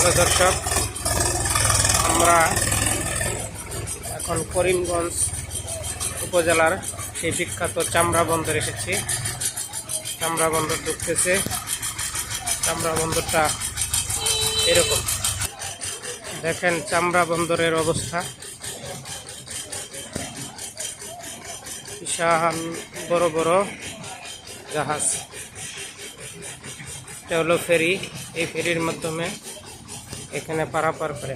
প্রিয় দর্শক, আমরা এখন করিমগঞ্জ উপজেলার সেই বিখ্যাত চামড়া বন্দর এসেছি। চামড়া বন্দর ঢুকতেছে। চামড়া বন্দরটা এরকম, দেখেন চামড়া বন্দরের অবস্থা। বিশাল বড় বড় জাহাজ, এটা হলো ফেরি। এই ফেরির মাধ্যমে এখানে পারাপার করে।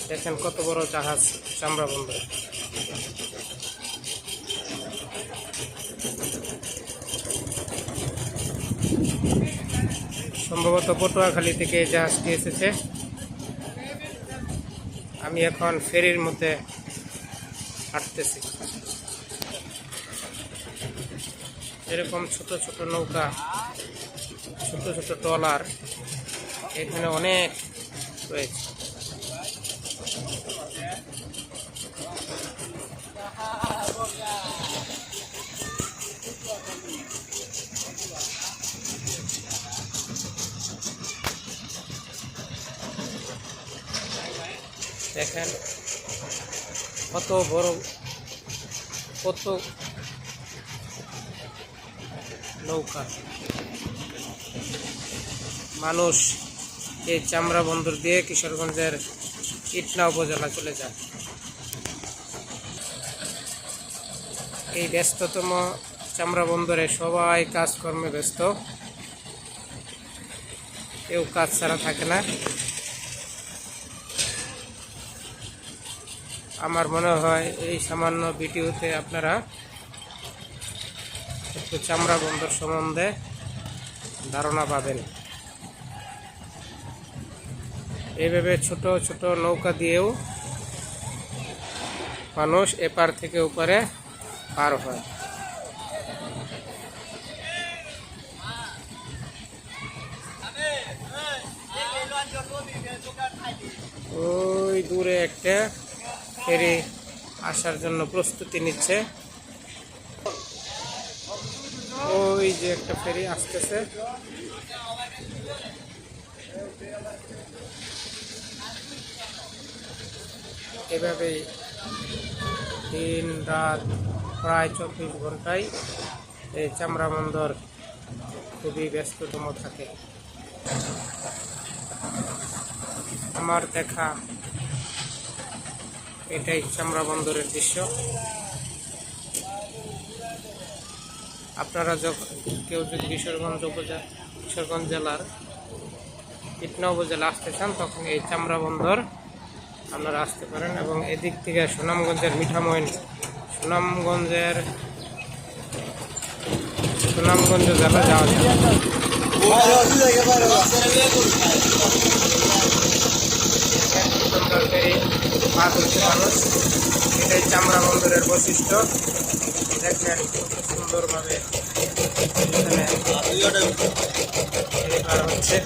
দেখেন কত বড় জাহাজ চামড়া বন্দরে। সম্ভবত পটুয়াখালী থেকে এই জাহাজটি এসেছে। আমি এখন ফেরির মধ্যে হাঁটতেছি। এরকম ছোট ছোট নৌকা, ছোট ছোট ট্রলার এখানে অনেক রয়েছে। দেখেন কত বড়, কত নৌকা। মানুষ এই চামড়া বন্দর দিয়ে কিশোরগঞ্জের ইটনা উপজেলা চলে যায়। এই ব্যস্ততম চামড়া বন্দরে সবাই কাজকর্মে ব্যস্ত, কেউ কাজ ছাড়া থাকে না। আমার মনে হয় এই সামান্য ভিডিওতে আপনারা একটু চামড়া বন্দর সম্বন্ধে ধারণা পাবেন। এইভাবে ছোট ছোট নৌকা দিয়েও মানুষ এপার থেকে ওপারে পার হয়। ওই দূরে একটা ফেরি আসার জন্য প্রস্তুতি নিচ্ছে। ওই যে একটা ফেরি আসতেছে। এভাবেই দিন রাত প্রায় 24 ঘন্টায় এই চামড়া বন্দর খুবই ব্যস্ততম থাকে। আমার দেখা এটাই চামড়া বন্দরের দৃশ্য। আপনারা যখন কেউ যদি কিশোরগঞ্জ জেলার ইটনা উপজেলা আসতে চান, তখন এই চামড়া বন্দর আপনারা আসতে পারেন। এবং এদিক থেকে সুনামগঞ্জের মিঠামইন, সুনামগঞ্জ জেলা যাওয়া যায়। সুন্দর ফেরি পার হচ্ছে মানুষ। এটাই চামড়া বন্দরের বৈশিষ্ট্য। দেখেন কত সুন্দরভাবে পার হচ্ছে।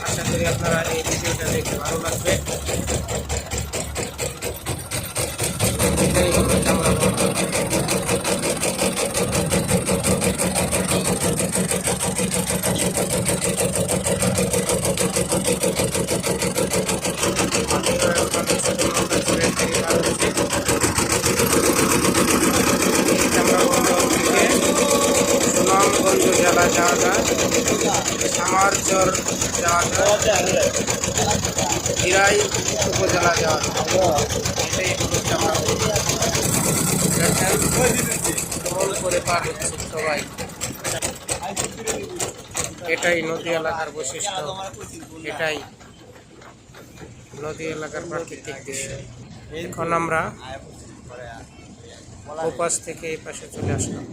আশা করি আপনারা এই ভিডিওটা দেখে ভালো লাগবে। এটাই হলো চামড়া বন্দর। সুনামগঞ্জ জেলা যাওয়া যায়, সামারচর যাওয়া যায়, হিরাই উপজেলা যাওয়া যায়। এটাই হলো চামড়া বন্দর। দেখেন কেমন করে পার হচ্ছে সবাই। এটাই নদী এলাকার বৈশিষ্ট্য, এটাই নদী এলাকার প্রাকৃতিক দৃশ্য। এখন আমরা ওপাশ থেকে এই পাশে চলে আসলাম।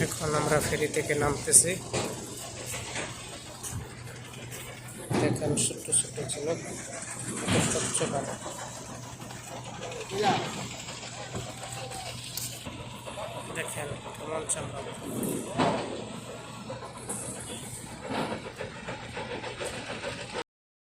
এখন আমরা ফেরি থেকে নামতেছি। দেখেন ছোট্ট ছোট্ট ছিল, স্বচ্ছ পানি। দেখেন কেমন চামড়া।